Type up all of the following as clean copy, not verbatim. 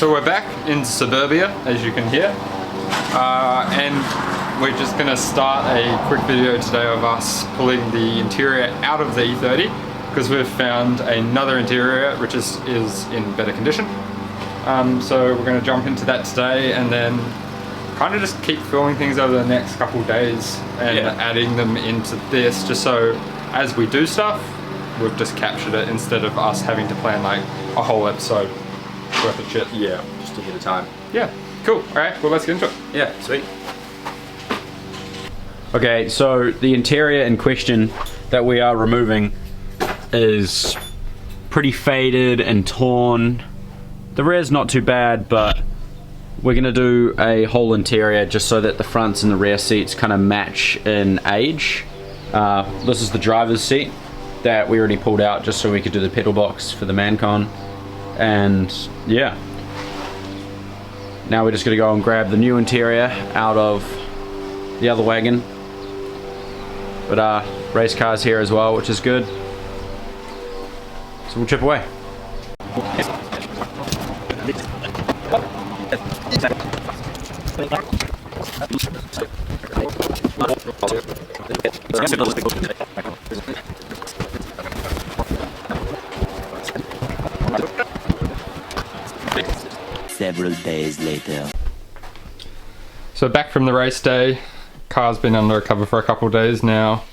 So we're back in suburbia, as you can hear, and we're just gonna start a quick video today of us pulling the interior out of the E30 because we've found another interior which is in better condition. So we're gonna jump into that today and then kind of just keep filming things over the next couple days and adding them into this, just so as we do stuff, we've just captured it instead of us having to plan like a whole episode worth of shit. Yeah, just a bit of time. Yeah, cool. Alright, well let's get into it. Yeah, sweet. Okay, so the interior in question that we are removing is pretty faded and torn. The rear's not too bad, but we're gonna do a whole interior just so that the fronts and the rear seats kind of match in age. This is the driver's seat that we already pulled out just so we could do the pedal box for the Mancon. And yeah, now we're just gonna go and grab the new interior out of the other wagon. But race cars here as well, which is good. So we'll chip away. Several days later. So back from the race day, car's been under cover for a couple of days now.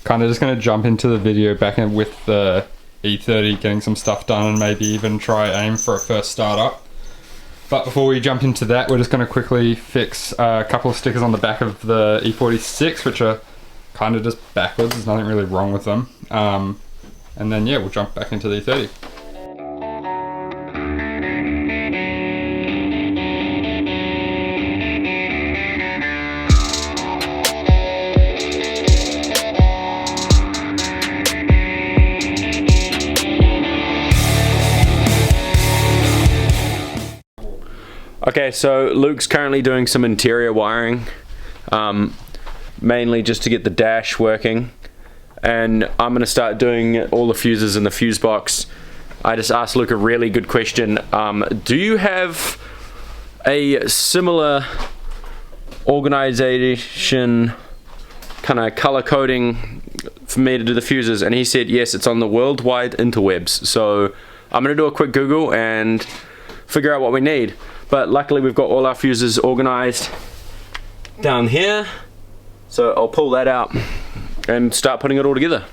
Kind of just going to jump into the video back in with the E30, getting some stuff done and maybe even try aim for a first start up. But before we jump into that, we're just going to quickly fix a couple of stickers on the back of the E46, which are kind of just backwards. There's nothing really wrong with them. And then yeah, we'll jump back into the E30. Okay, so Luke's currently doing some interior wiring, mainly just to get the dash working, and I'm going to start doing all the fuses in the fuse box. I just asked Luke a really good question. Do you have a similar organization kind of color coding for me to do the fuses? And he said yes, it's on the worldwide interwebs. So I'm going to do a quick Google and figure out what we need. But luckily we've got all our fuses organized down here, so I'll pull that out and start putting it all together.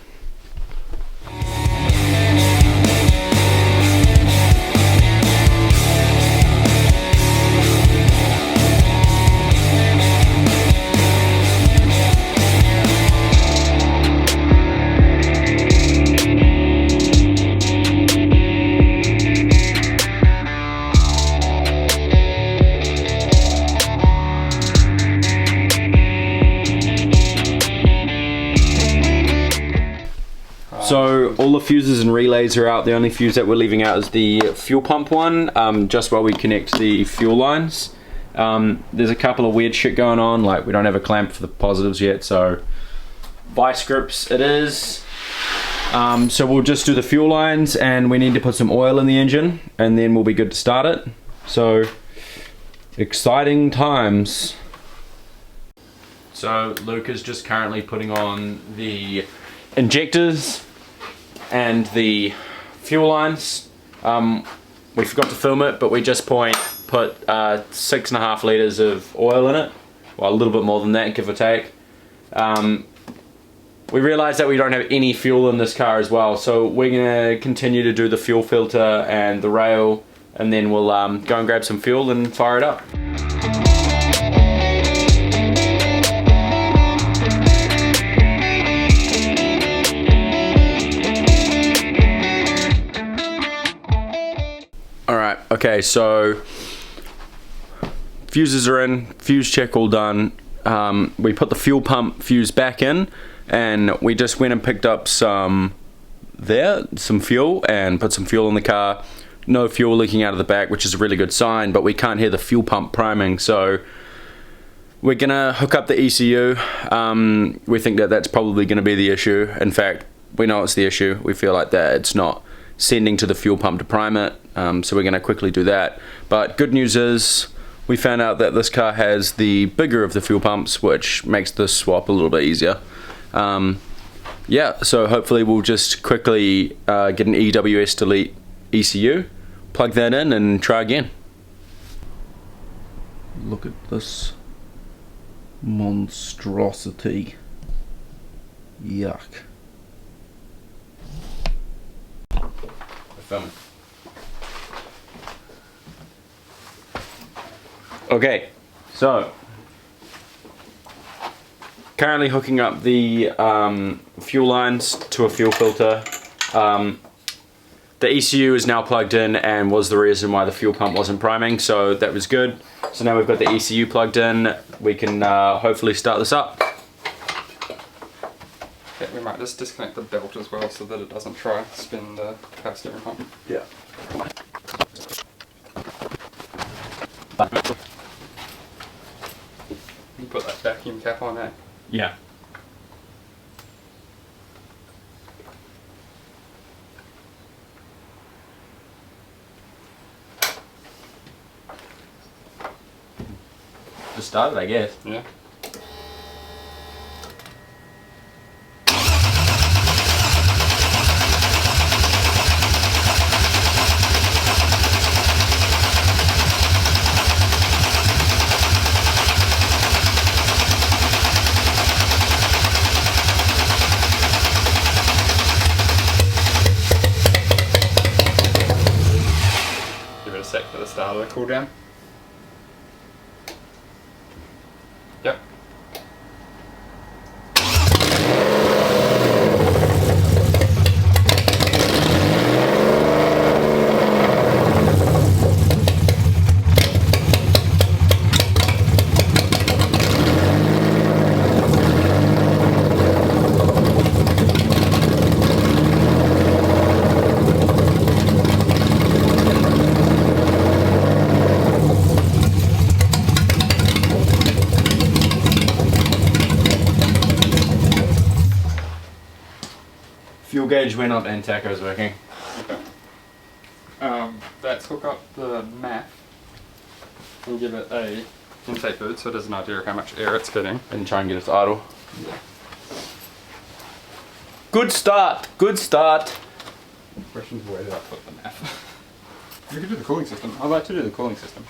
So all the fuses and relays are out. The only fuse that we're leaving out is the fuel pump one, just while we connect the fuel lines. There's a couple of weird shit going on, like we don't have a clamp for the positives yet, so vice grips it is. So we'll just do the fuel lines, and we need to put some oil in the engine, and then we'll be good to start it. So exciting times. So Luke is just currently putting on the injectors and the fuel lines. We forgot to film it, but we just put 6.5 liters of oil in it, well a little bit more than that, give or take. We realized that we don't have any fuel in this car as well, so we're gonna continue to do the fuel filter and the rail, and then we'll go and grab some fuel and fire it up. Alright, okay, so fuses are in, fuse check all done. We put the fuel pump fuse back in, and we just went and picked up some fuel and put some fuel in the car. No fuel leaking out of the back, which is a really good sign, but we can't hear the fuel pump priming, so we're gonna hook up the ECU. We think that that's probably gonna be the issue. In fact, we know it's the issue. We feel like that it's not sending to the fuel pump to prime it. So we're going to quickly do that. But good news is we found out that this car has the bigger of the fuel pumps, which makes the swap a little bit easier. Yeah, so hopefully we'll just quickly get an EWS delete ECU, plug that in and try again. Look at this monstrosity. Yuck. Filming. Okay, so currently hooking up the fuel lines to a fuel filter. The ECU is now plugged in and was the reason why the fuel pump wasn't priming, so that was good. So now we've got the ECU plugged in, we can hopefully start this up. Okay, we might just disconnect the belt as well so that it doesn't try to spin the power steering pump. Yeah. You put that vacuum cap on, eh? Yeah. Just started, I guess. Yeah. Give it a sec for the starter to cool down. Yep. Fuel gauge went up and tacho's working. Okay. Let's hook up the MAF and give it a intake boot so it has an idea of how much air it's getting. And try and get it to idle. Yeah. Good start, good start. Questions, where did I put the MAF? You could do the cooling system. I'd like to do the cooling system.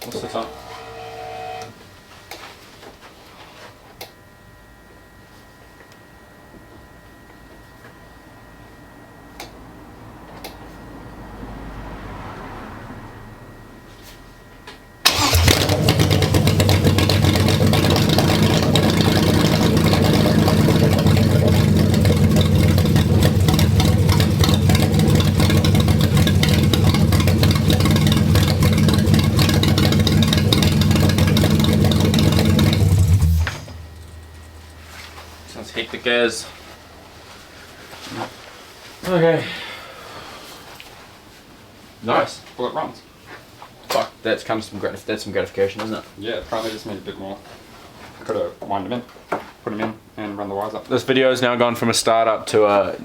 What's the time? Sounds hectic as. Okay. Nice. Well, it runs. Fuck, that's some gratification, isn't it? Yeah, probably just need a bit more. Could have wind them in, put them in, and run the wires up. This video has now gone from a startup to a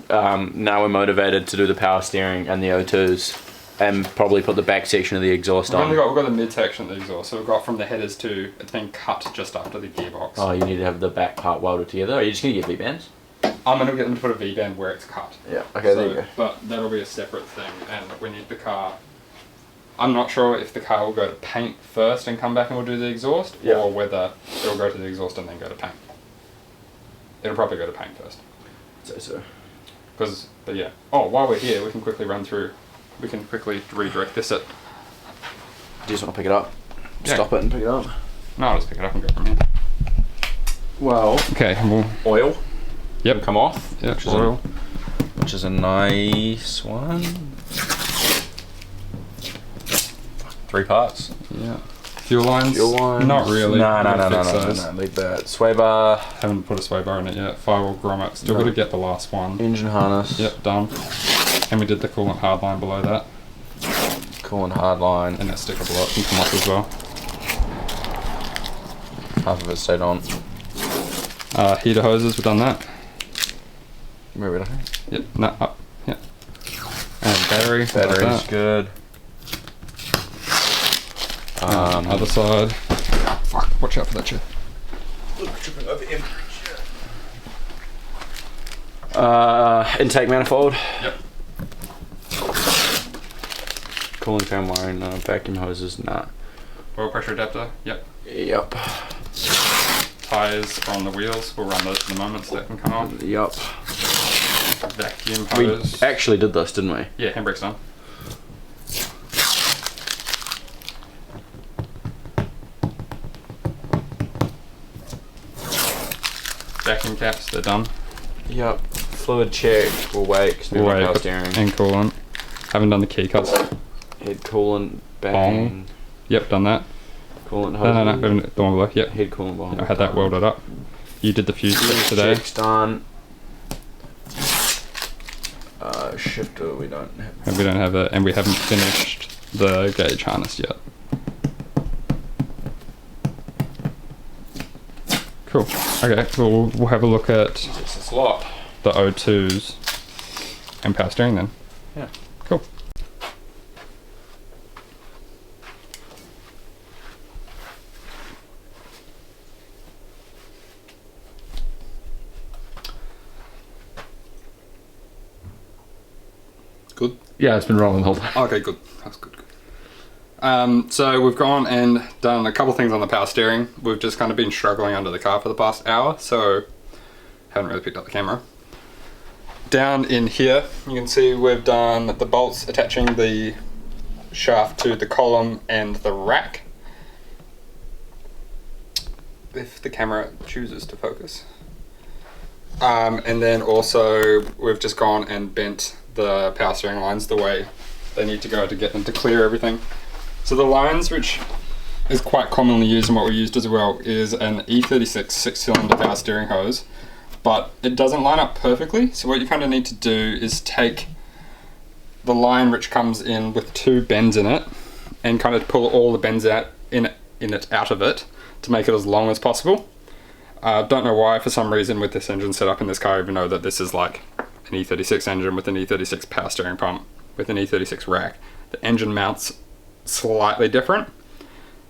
now we're motivated to do the power steering and the O2s and probably put the back section of the exhaust on. We've got the mid section of the exhaust, so we've got from the headers to it's been cut just after the gearbox. Oh, you need to have the back part welded together. Are you just gonna get V-bands? I'm gonna get them to put a V-band where it's cut. Yeah. Okay, there you go. But that'll be a separate thing, and we need the car. I'm not sure if the car will go to paint first and come back and we'll do the exhaust, Yeah. or whether it'll go to the exhaust and then go to paint. It'll probably go to paint first. So. But yeah. Oh, while we're here, we can quickly run through. We can quickly redirect this at. Do you just want to pick it up? Yeah. Stop it and pick it up. No, I'll just pick it up and go from here. Well. Okay. Well, Oil. yep. Come off. Yeah. Which Oil. Which is a nice one. 3 parts. Yeah. Fuel lines. Fuel lines. Not really. No. Leave that. Sway bar. Haven't put a sway bar in it yet. Firewall grommet. Still got to get the last one. Engine harness. Yep, done. And we did the coolant hard line below that. Coolant hard line. And that sticker below it can come off as well. Half of it stayed on. Heater hoses, we've done that. Move it, I think. Yep, no, up. Yep. And battery. Battery's good. Other side. Fuck, watch out for that shit. Intake manifold. Yep. Cooling fan wiring, no. Vacuum hoses, nah. Oil pressure adapter. Yep. Yep. Tires are on the wheels. We'll run those for the moment so that can come on. Yep. Vacuum We hose. actually did this, didn't we? Yeah, handbrake's done. Vacuum caps, they're done. Yep. Fluid check, we'll wait because we're power steering. And coolant. Haven't done the key cuts. Head coolant, bang. Yep, done that. Coolant hose. No, the one below. Yep. Head coolant behind. I had that welded up. You did the fuse check today. Check's done. Shifter, we don't have. And we don't have it, and we haven't finished the gauge harness yet. Cool. Okay, so we'll have a look at Jesus, it's a lot. the O2s and power steering then. Yeah. Cool. Good. Yeah, it's been rolling the whole time. Okay, good. That's good. So we've gone and done a couple things on the power steering. We've just kind of been struggling under the car for the past hour, so haven't really picked up the camera. Down in here, you can see we've done the bolts attaching the shaft to the column and the rack. If the camera chooses to focus. And then also we've just gone and bent the power steering lines the way they need to go to get them to clear everything. So the lines, which is quite commonly used and what we used as well, is an E36 6-cylinder power steering hose, but it doesn't line up perfectly. So what you kind of need to do is take the line which comes in with 2 bends in it and kind of pull all the bends out out of it to make it as long as possible. Don't know why, for some reason with this engine set up in this car, even though that this is like an E36 engine with an E36 power steering pump with an E36 rack, the engine mounts slightly different.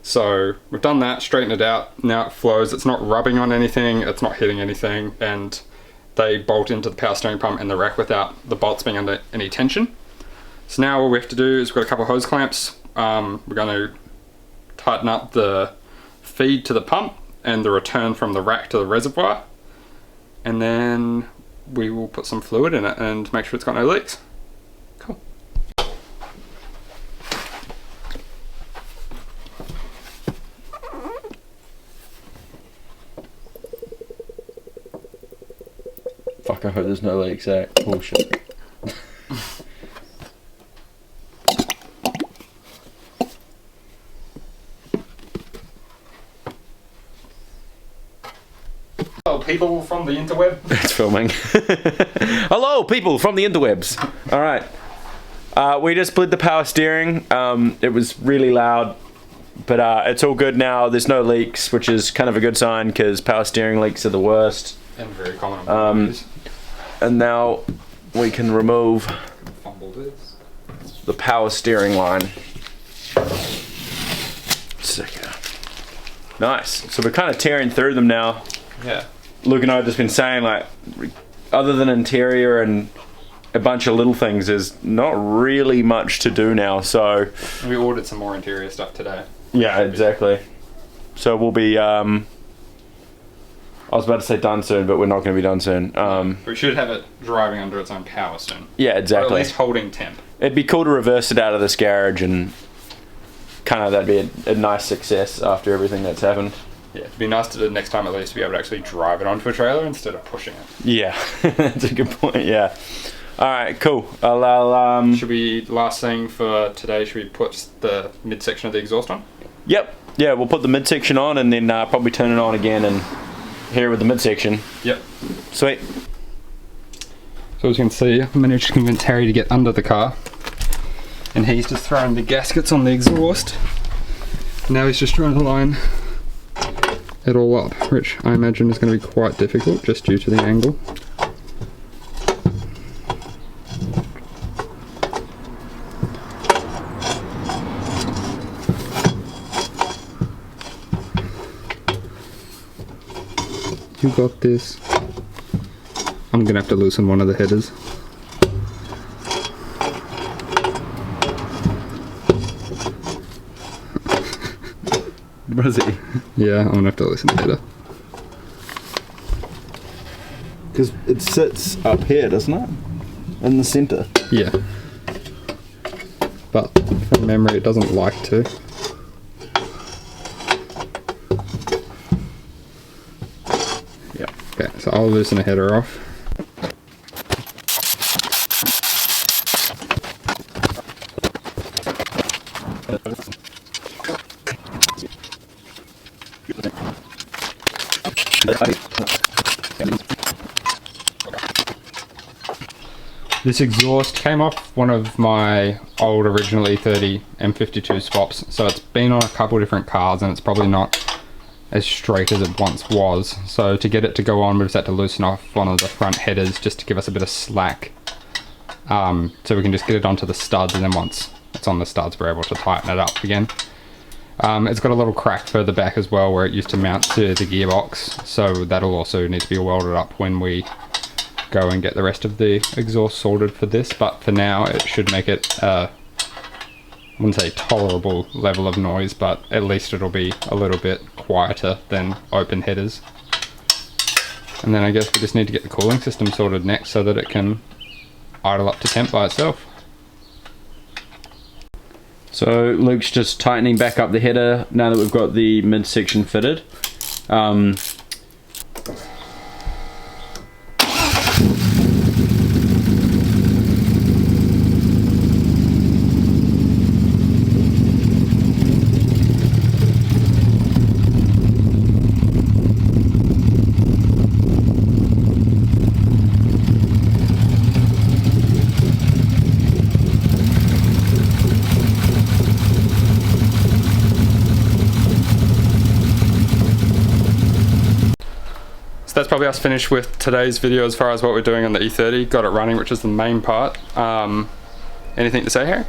So we've done that, straightened it out, now it flows, it's not rubbing on anything, it's not hitting anything, and they bolt into the power steering pump and the rack without the bolts being under any tension. So now all we have to do is we've got a couple of hose clamps. We're going to tighten up the feed to the pump and the return from the rack to the reservoir, and then we will put some fluid in it and make sure it's got no leaks. Cool. Fuck, I hope there's no leaks, eh? Bullshit. Hello, people from the interweb. It's filming. Hello, people from the interwebs. All right. We just split the power steering. It was really loud, but it's all good now. There's no leaks, which is kind of a good sign because power steering leaks are the worst. And very common. And now we can remove the power steering line. Sick. Nice. So we're kind of tearing through them now. Yeah. Luke and I have just been saying, like, other than interior and a bunch of little things, there's not really much to do now, so... We ordered some more interior stuff today. Yeah, exactly. So we'll be, I was about to say done soon, but we're not going to be done soon. We should have it driving under its own power soon. Yeah, exactly. Or at least holding temp. It'd be cool to reverse it out of this garage and kind of that'd be a nice success after everything that's happened. Yeah, it'd be nice to next time at least to be able to actually drive it onto a trailer instead of pushing it. Yeah, that's a good point, yeah. Alright, cool. I'll Should we, last thing for today, should we put the midsection of the exhaust on? Yep. Yeah, we'll put the midsection on and then probably turn it on again and here with the midsection. Yep. Sweet. So as you can see, I managed to convince Harry to get under the car. And he's just throwing the gaskets on the exhaust. Now he's just trying to line it all up, which I imagine is going to be quite difficult just due to the angle. You got this. I'm gonna have to loosen one of the headers. What is it? Yeah, I'm gonna have to loosen the header. Because it sits up here, doesn't it? In the centre. Yeah. But from memory it doesn't like to. Yeah. Okay, so I'll loosen the header off. This exhaust came off one of my old original E30 M52 swaps, so it's been on a couple different cars and it's probably not as straight as it once was. So to get it to go on, we just had to loosen off one of the front headers just to give us a bit of slack, so we can just get it onto the studs, and then once it's on the studs we're able to tighten it up again. It's got a little crack further back as well where it used to mount to the gearbox, so that'll also need to be welded up when we go and get the rest of the exhaust sorted for this, but for now it should make it I wouldn't say tolerable level of noise, but at least it'll be a little bit quieter than open headers. And then I guess we just need to get the cooling system sorted next so that it can idle up to temp by itself. So Luke's just tightening back up the header now that we've got the midsection fitted. So that's probably us finished with today's video as far as what we're doing on the E30. Got it running, which is the main part. Anything to say, Harry?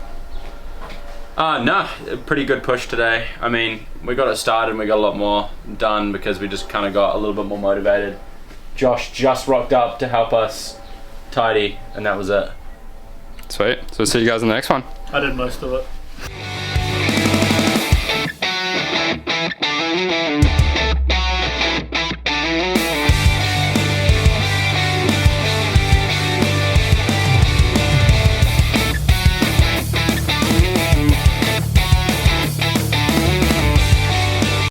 No, a pretty good push today. I mean, we got it started and we got a lot more done because we just kind of got a little bit more motivated. Josh just rocked up to help us tidy, and that was it. Sweet. So see you guys in the next one. I did most of it.